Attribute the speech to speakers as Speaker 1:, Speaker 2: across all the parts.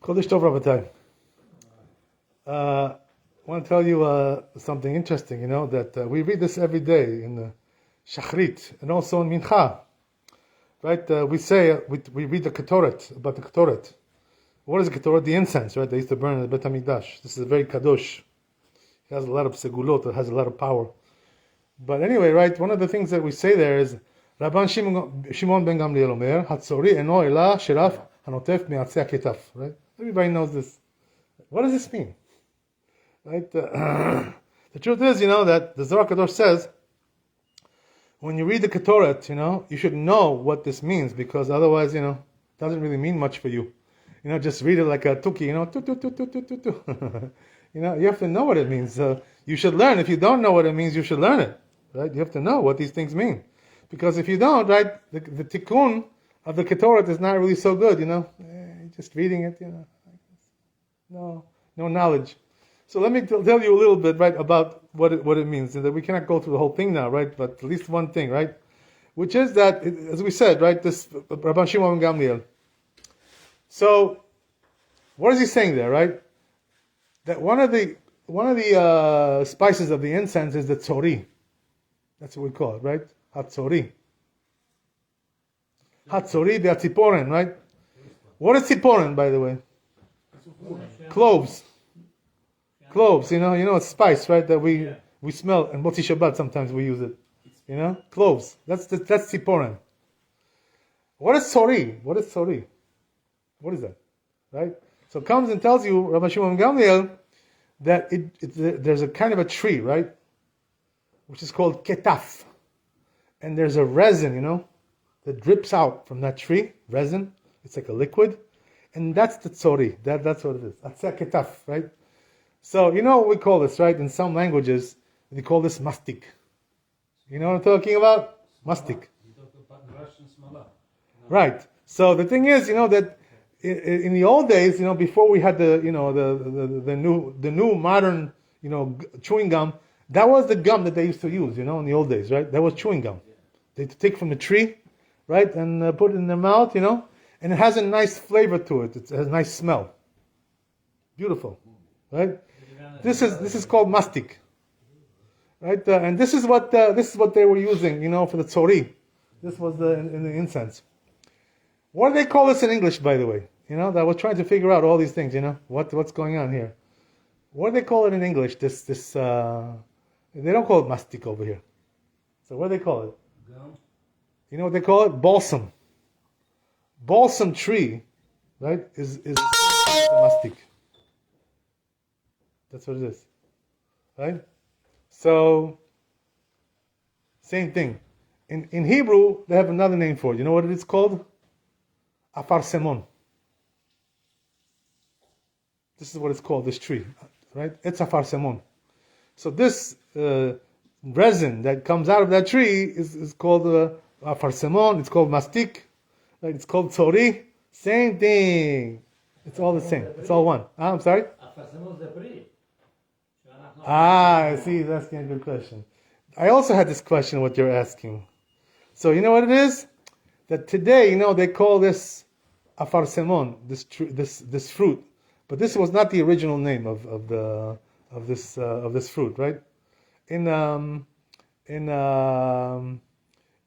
Speaker 1: Chodesh Tov, Rabbi. I want to tell you something interesting, that we read this every day in the Shachrit and also in Mincha. Right? We read the Ketoret, about the Ketoret. What is the Ketoret? The incense, right? They used to burn in the Bet HaMikdash. This is very kadosh. It has a lot of segulot, it has a lot of power. But anyway, right, one of the things that we say there is, Rabban Shimon ben Gamliel Omer, Tzori eno ela shiraf hanotef me'atzei ketaf. Right? Everybody knows this. What does this mean? Right? The truth is, that the Zohar Kadosh says, when you read the Ketoret, you should know what this means, because otherwise, it doesn't really mean much for you. Just read it like a tuki, tu tu tu tu tu tu tu. You have to know what it means. You should learn. If you don't know what it means, you should learn it. Right? You have to know what these things mean. Because if you don't, right, the tikkun of the Ketoret is not really so good, just reading it, no knowledge. So let me tell you a little bit, right, about what it means. And that we cannot go through the whole thing now, right, but at least one thing, right, which is that, as we said, right, this Rabban Shimon ben Gamliel. So, what is he saying there, right? That one of the spices of the incense is the Tzori. That's what we call it, right? Tzori. Tzori, the tziporen, right? What is tziporen, by the way? Cloves. Cloves, it's spice, right? That we smell, and Motzi Shabbat sometimes we use it. Cloves. That's tziporen. What is Tzori? What is Tzori? What is that? Right? So it comes and tells you, Rabbi Shimon ben Gamliel, that there's a kind of a tree, right? Which is called ketaf. And there's a resin, that drips out from that tree, resin. It's like a liquid. And that's the tzori. That's what it is. That's a ketaf, right? So, what we call this, right? In some languages, we call this mastic. You know what I'm talking about? Mastic. Right. So the thing is, that in the old days, before we had the new modern, chewing gum, that was the gum that they used to use, in the old days, right? That was chewing gum. They take from the tree, right, and put it in their mouth, and it has a nice flavor to it. It has a nice smell. Beautiful, right? This is called mastic, right? And this is what they were using, for the tzori. This was in the incense. What do they call this in English, by the way? That I was trying to figure out all these things. What's going on here? What do they call it in English? They don't call it mastic over here. So what do they call it? Gum. You know what they call it? Balsam. Balsam tree, right? Is mastic. That's what it is, right? So same thing. In Hebrew, they have another name for it. You know what it is called? Afarsemon. This is what it's called, this tree, right? It's afarsemon. So this resin that comes out of that tree is called afarsemon. It's called mastic. Right? It's called tzori. Same thing. It's all the same. It's all one. I'm sorry? I see. That's asking a good question. I also had this question, what you're asking. So you know what it is? That today, they call this afarsemon, this fruit, but this was not the original name of this fruit, right? In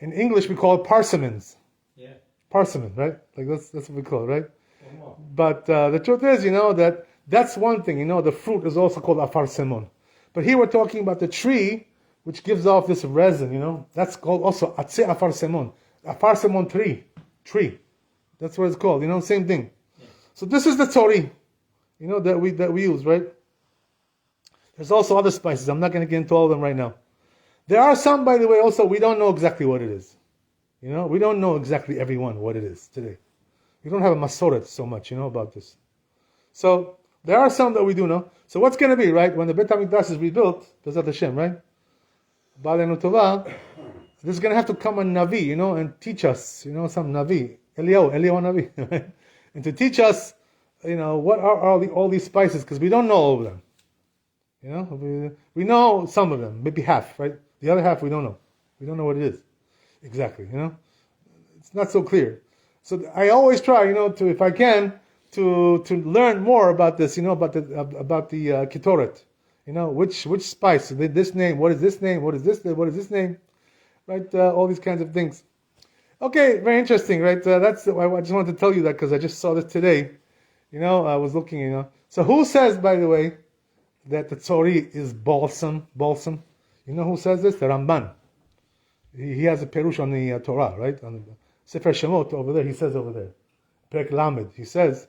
Speaker 1: English, we call it parsimons. Yeah. Parsimon, right? Like that's what we call it, right? But the truth is, that's one thing. The fruit is also called afarsemon. But here we're talking about the tree, which gives off this resin. That's called also atzei afarsemon. Afarsemon tree. That's what it's called. Same thing. Yeah. So this is the tzori, that we use, right? There's also other spices. I'm not going to get into all of them right now. There are some, by the way, also we don't know exactly what it is. We don't know exactly every one what it is today. We don't have a masoret so much, about this. So there are some that we do know. So what's going to be, right? When the Bet HaMikdash is rebuilt, B'ezrat Hashem, right? Ba'alenu Tovah, there's going to have to come a Navi, and teach us, some Navi, Eliyahu Navi, right? And to teach us, what are all these spices, because we don't know all of them. We know some of them, maybe half, right? The other half we don't know. We don't know what it is exactly. It's not so clear. So I always try, to, if I can, to learn more about this, about the Ketoret. Which spice, this name, what is this name, what is this name, right? All these kinds of things. Okay, very interesting, right? I just wanted to tell you that because I just saw this today. I was looking, So who says, by the way, that the Tzori is balsam? You know who says this? The Ramban. He has a perush on the Torah, right? On the Sefer Shemot over there, he says over there. Perek Lamed, he says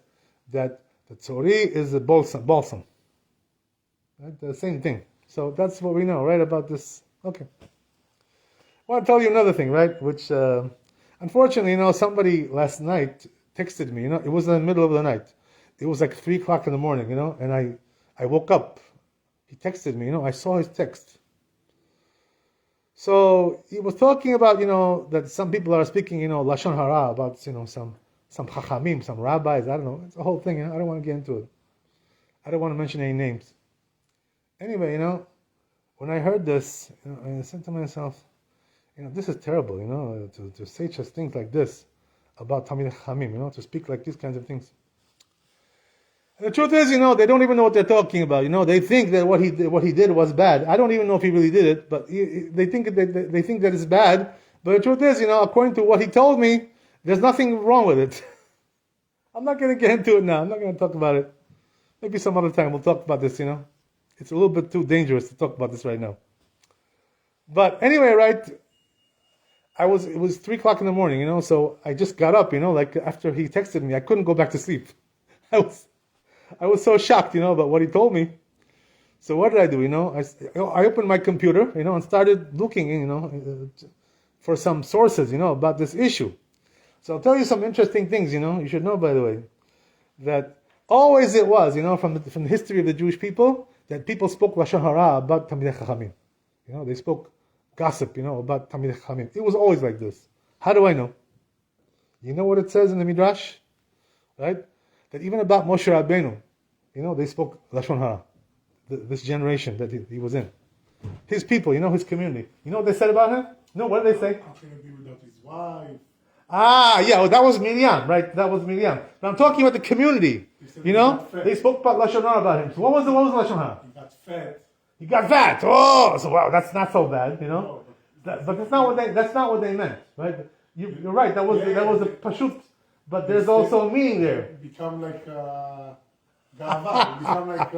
Speaker 1: that the Tzori is a balsam. Right? The same thing. So that's what we know, right, about this. Okay. I want to tell you another thing, right? Which, unfortunately, somebody last night texted me, it was in the middle of the night. It was like 3 o'clock in the morning, and I woke up. He texted me, I saw his text. So he was talking about, that some people are speaking, Lashon Hara, about, some chachamim, some rabbis, I don't know. It's a whole thing, I don't want to get into it. I don't want to mention any names. Anyway, when I heard this, I said to myself, this is terrible, to say such things like this about Talmidei Chachamim, to speak like these kinds of things. And the truth is, they don't even know what they're talking about. They think that what he did was bad. I don't even know if he really did it, but they think that it's bad. But the truth is, according to what he told me, there's nothing wrong with it. I'm not going to get into it now. I'm not going to talk about it. Maybe some other time we'll talk about this. It's a little bit too dangerous to talk about this right now. But anyway, right? It was 3 o'clock in the morning, so I just got up, like after he texted me, I couldn't go back to sleep. I was so shocked, about what he told me. So what did I do, I opened my computer, and started looking, for some sources, about this issue. So I'll tell you some interesting things, you should know, by the way, that always it was, from the history of the Jewish people, that people spoke Lashon Hara about Talmidei Chachamim. They spoke gossip, about Talmidei Chachamim. It was always like this. How do I know? You know what it says in the Midrash? Right? That even about Moshe Rabbeinu, they spoke Lashon Hara. This generation that he was in. His people, his community. You know what they said about him? What did they say?
Speaker 2: How can it be without his wife?
Speaker 1: That was Miriam, right? That was Miriam. But I'm talking about the community. They spoke about Lashon Hara about him. So what was Lashon Hara?
Speaker 2: He got fat.
Speaker 1: He got fat. Oh, so wow, that's not so bad,
Speaker 2: No,
Speaker 1: but that's not what they meant, right? You're right. That was a pashut, but there's also a meaning there.
Speaker 2: It become like gava. It become like.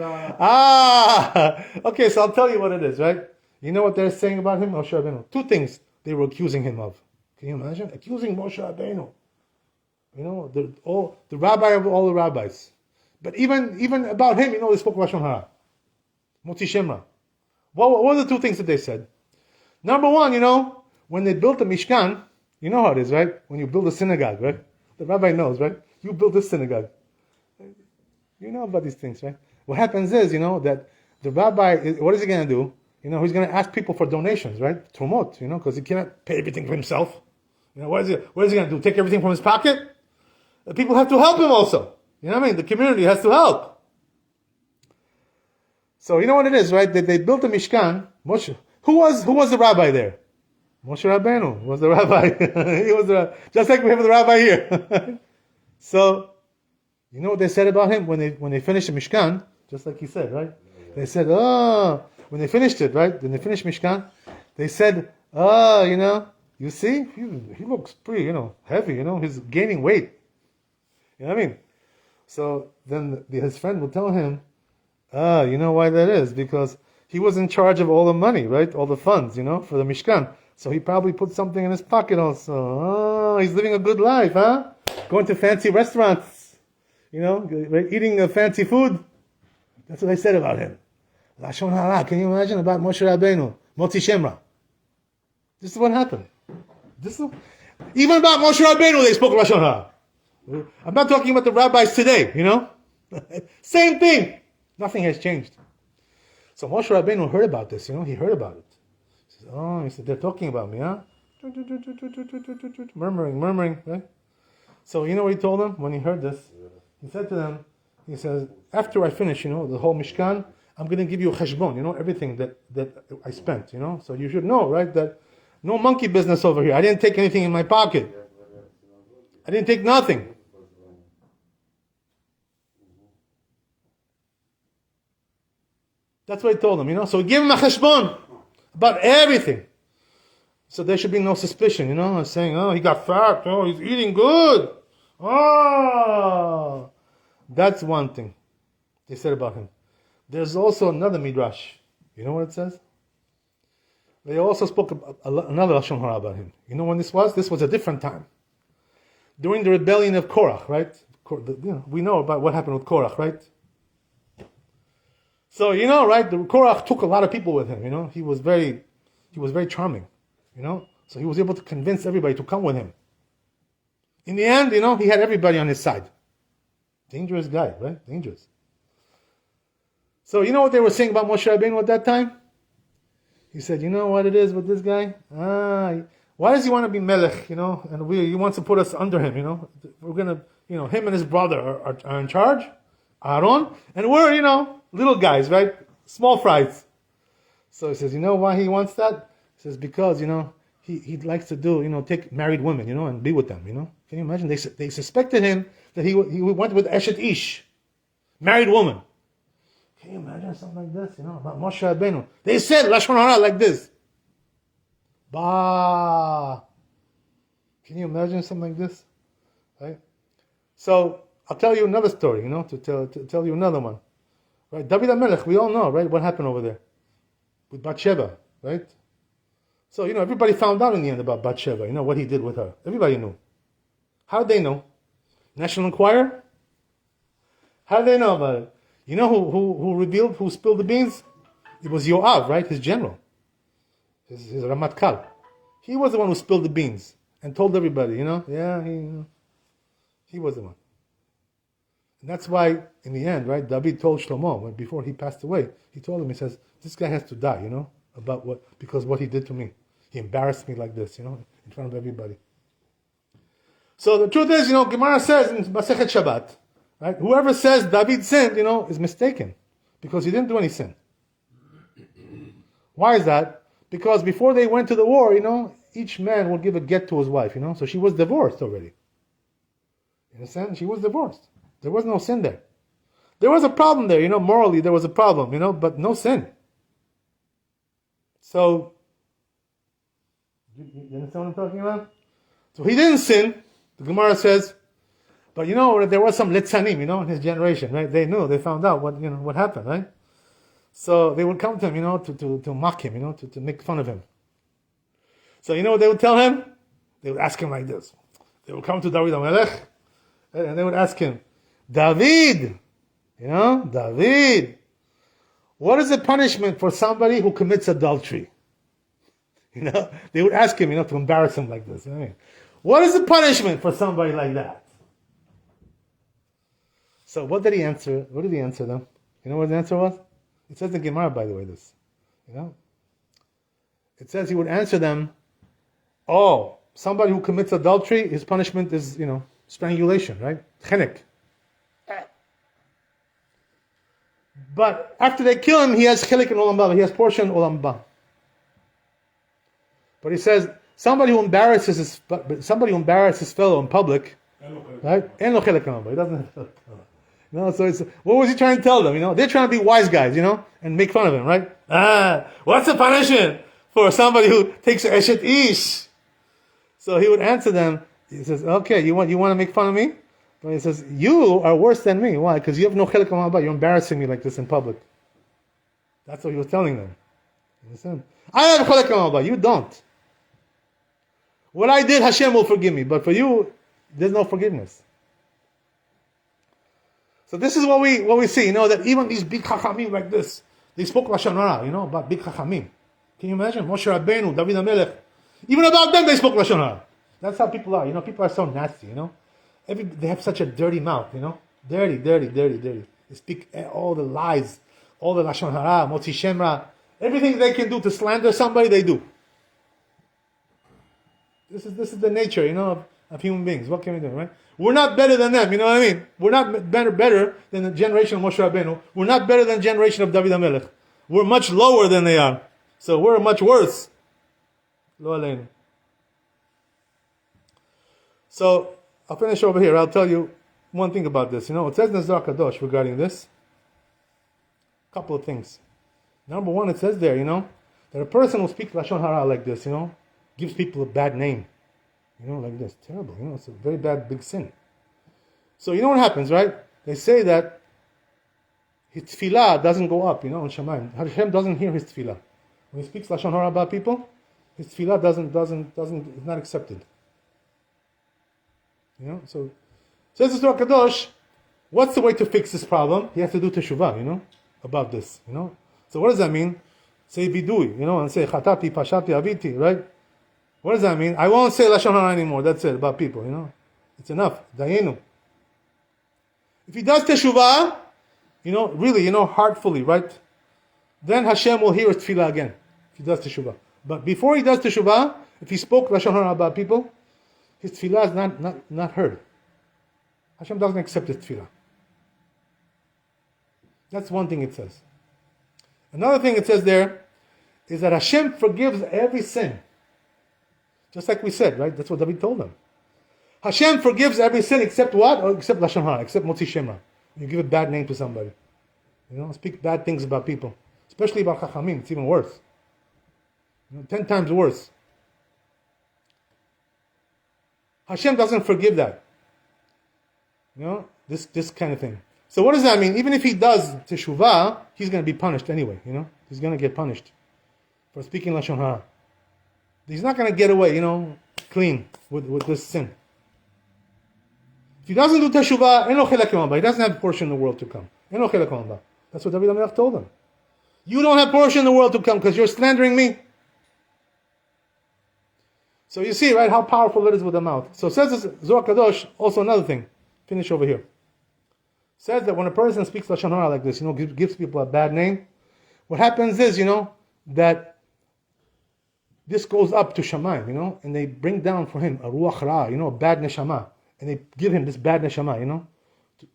Speaker 1: Okay. So I'll tell you what it is, right? You know what they're saying about him, Moshe Rabbeinu? 2 things they were accusing him of. Can you imagine accusing Moshe Rabbeinu? The rabbi of all the rabbis. But even about him, they spoke Lashon Hara. Motzi Shemra. What were the 2 things that they said? Number 1, when they built the Mishkan, you know how it is, right? When you build a synagogue, right? The rabbi knows, right? You build this synagogue. You know about these things, right? What happens is, that the rabbi, what is he going to do? He's going to ask people for donations, right? Trumot, because he cannot pay everything for himself. What is he going to do? Take everything from his pocket? The people have to help him also. You know what I mean? The community has to help. So you know what it is, right? They built a Mishkan. Moshe. Who was the rabbi there? Moshe Rabbeinu was the rabbi. He was just like we have the rabbi here. So, you know what they said about him when they finished the Mishkan? Just like he said, right? They said, when they finished it, right? When they finished Mishkan, they said, you see, he looks pretty, heavy, he's gaining weight. You know what I mean? So then his friend will tell him, you know why that is? Because he was in charge of all the money, right? All the funds, for the Mishkan. So he probably put something in his pocket also. Oh, he's living a good life, huh? Going to fancy restaurants, eating fancy food. That's what they said about him. Lashon Hara. Can you imagine about Moshe Rabbeinu? Motzi Shemra. This is what happened. Even about Moshe Rabbeinu, they spoke Lashon Hara. I'm not talking about the rabbis today, Same thing. Nothing has changed. So Moshe Rabbeinu heard about this, he heard about it. He said, they're talking about me, huh? Murmuring, right? So you know what he told them when he heard this? He said to them, he says, after I finish, the whole Mishkan, I'm going to give you a cheshbon, everything that I spent, So you should know, right, that no monkey business over here. I didn't take anything in my pocket. I didn't take nothing. That's what he told him, So he gave him a cheshbon about everything. So there should be no suspicion, saying, oh, he got fat, oh, he's eating good. Oh, that's one thing they said about him. There's also another midrash. You know what it says? They also spoke another lashon hara about him. You know when this was? This was a different time. During the rebellion of Korach, right? We know about what happened with Korach, right? So right? The Korach took a lot of people with him. He was very charming. So he was able to convince everybody to come with him. In the end, he had everybody on his side. Dangerous guy, right? Dangerous. So you know what they were saying about Moshe Rabbeinu at that time? He said, you know what it is with this guy? Why does he want to be melech, And he wants to put us under him, We're going to, him and his brother are in charge, Aaron, and we're, little guys, right? Small fries. So he says, you know why he wants that? He says, because, he likes to do, take married women, and be with them, Can you imagine? They suspected him that he went with Eshet Ish, married woman. Can you imagine something like this, about Moshe Rabbeinu? They said lashon hara like this. Bah. Can you imagine something like this? Right? So I'll tell you another story, to tell you another one. Right? David HaMelech, we all know, right, what happened over there with Bathsheba, right? So, everybody found out in the end about Bathsheba, what he did with her. Everybody knew. How did they know? National Enquirer? How did they know about it? You know who spilled the beans? It was Yoav, right? His general. His Ramatkal. He was the one who spilled the beans and told everybody, yeah, he was the one. And that's why, in the end, right, David told Shlomo, before he passed away, he told him, he says, this guy has to die, because what he did to me. He embarrassed me like this, in front of everybody. So the truth is, Gemara says in Masechet Shabbat, right, whoever says David sinned, is mistaken, because he didn't do any sin. Why is that? Because before they went to the war, each man would give a get to his wife, so she was divorced already. You understand? She was divorced. There was no sin there. There was a problem there, morally there was a problem, but no sin. So, you understand what I'm talking about? So he didn't sin, the Gemara says, but there was some litzanim, in his generation, right? They knew, they found out what happened, right? So they would come to him, to mock him, to make fun of him. So what they would tell him? They would ask him like this. They would come to David HaMelech, and they would ask him, David, David, what is the punishment for somebody who commits adultery? They would ask him, to embarrass him like this. What is the punishment for somebody like that? So what did he answer? What did he answer them? You know what the answer was? It says in Gemara, by the way, this. It says he would answer them, oh, somebody who commits adultery, his punishment is, strangulation, right? Chenek. But after they kill him, he has chelik in Olam Haba. He has portion in Olam Haba. But he says, somebody who embarrasses his fellow in public, right? He doesn't have so what was he trying to tell them? They're trying to be wise guys, and make fun of him, right? What's the punishment for somebody who takes a Eshet Ish? So he would answer them. He says, okay, you want to make fun of me? But he says, you are worse than me. Why? Because you have no chelik Olam Haba. You're embarrassing me like this in public. That's what he was telling them. You understand? I have chelik Olam Haba. You don't. What I did, Hashem will forgive me. But for you, there's no forgiveness. So this is what we see, that even these big chachamim like this, they spoke lashon hara, about big chachamim. Can you imagine? Moshe Rabbeinu, David HaMelech, even about them they spoke lashon hara. That's how people are. People are so nasty. They have such a dirty mouth. Dirty. They speak all the lies, all the lashon hara, motzi shemra, everything they can do to slander somebody, they do. This is the nature, of human beings. What can we do, right? We're not better than them, you know what I mean? We're not better than the generation of Moshe Rabbeinu. We're not better than the generation of David HaMelech. We're much lower than they are. So we're much worse. Lo aleinu. So I'll finish over here. I'll tell you one thing about this. It says in the Zohar Kadosh regarding this. A couple of things. Number one, it says there, that a person who speaks Lashon Hara like this, gives people a bad name. Like this. Terrible, it's a very bad, big sin. So you know what happens, right? They say that his tefillah doesn't go up, in Shamayim. Hashem doesn't hear his tefillah. When he speaks Lashon Hara about people, his tefillah is not accepted. So says the Torah Kadosh, what's the way to fix this problem? He has to do teshuvah, about this, So what does that mean? Say bidui, and say chatati, pashati, aviti, right? What does that mean? I won't say Lashon Hara anymore. That's it, about people, It's enough. Dayenu. If he does teshuvah, really, heartfully, right? Then Hashem will hear his tefillah again. If he does teshuvah. But before he does teshuvah, if he spoke Lashon Hara about people, his tefillah is not heard. Hashem doesn't accept his tefillah. That's one thing it says. Another thing it says there is that Hashem forgives every sin. Just like we said, right? That's what David told them. Hashem forgives every sin except what? Except Lashon Hara, except Motzi Shemra. You give a bad name to somebody. Speak bad things about people. Especially about Chachamim. It's even worse. 10 times worse. Hashem doesn't forgive that. This kind of thing. So what does that mean? Even if he does teshuvah, he's going to be punished anyway. He's going to get punished for speaking Lashon Hara. He's not going to get away, clean with this sin. If he doesn't do teshuvah, he doesn't have portion in the world to come. That's what David HaMelech told him. You don't have portion in the world to come because you're slandering me. So you see, right, how powerful it is with the mouth. So says Zohar Kadosh, also another thing. Finish over here. Says that when a person speaks Lashon Hara like this, gives people a bad name, what happens is, that this goes up to Shamayim, and they bring down for him a Ruach Ra, a bad neshama. And they give him this bad neshama,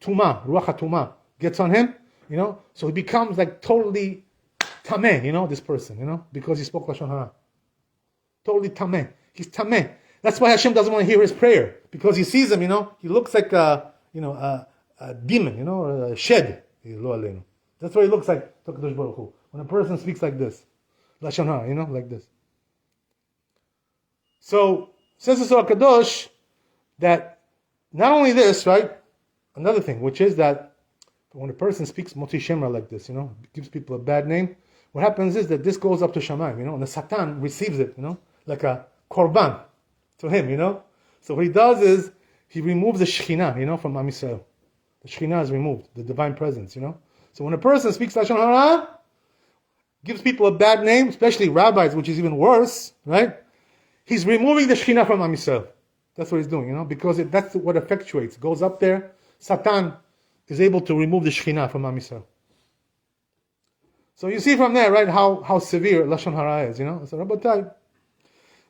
Speaker 1: Tuma, Ruach HaTuma, gets on him, so he becomes like totally tameh, this person, because he spoke Lashon Hara. Totally tameh. He's tameh. That's why Hashem doesn't want to hear his prayer, because he sees him, he looks like a demon, a shed. That's what he looks like, when a person speaks like this. Lashon Hara, like this. So, says the Zohar Kadosh, that not only this, right, another thing, which is that when a person speaks Motzi Shemra like this, gives people a bad name, what happens is that this goes up to Shamayim, and the Satan receives it, like a korban to him, So what he does is, he removes the Shekhinah, from Am Yisrael. The Shekhinah is removed, the divine presence, So when a person speaks Lashon Hara, gives people a bad name, especially rabbis, which is even worse, right? He's removing the Shekhinah from Am Yisrael. That's what he's doing, because that's what effectuates. It goes up there. Satan is able to remove the Shekhinah from Am Yisrael. So you see from there, right, how severe Lashon Hara is, So Rabbi,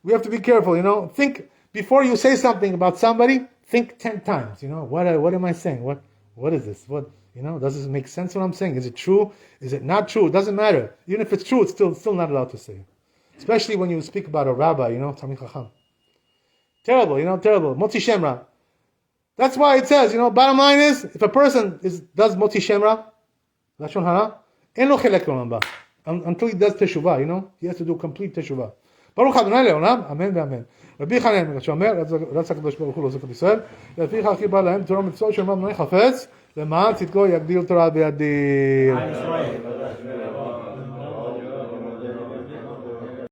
Speaker 1: we have to be careful, Think, before you say something about somebody, think 10 times, What am I saying? What is this? Does this make sense what I'm saying? Is it true? Is it not true? It doesn't matter. Even if it's true, it's still not allowed to say. Especially when you speak about a rabbi, Talmid Chacham. Terrible, terrible. Motzi Shemra. That's why it says, bottom line is, if a person does Motzi Shemra, Lashon Hara, en lo chelek olam ba. Until he does teshuvah, he has to do complete teshuvah. Baruch Adonai le'olam, amen ve'amen. Rabbi Chanan, שאומר, רצה הקדוש ברוך הוא לעשות את ישראל, לפיכך כי בא להם תורה מצוות של ממוני חפץ, למען צדקו יגדיל תורה בידי.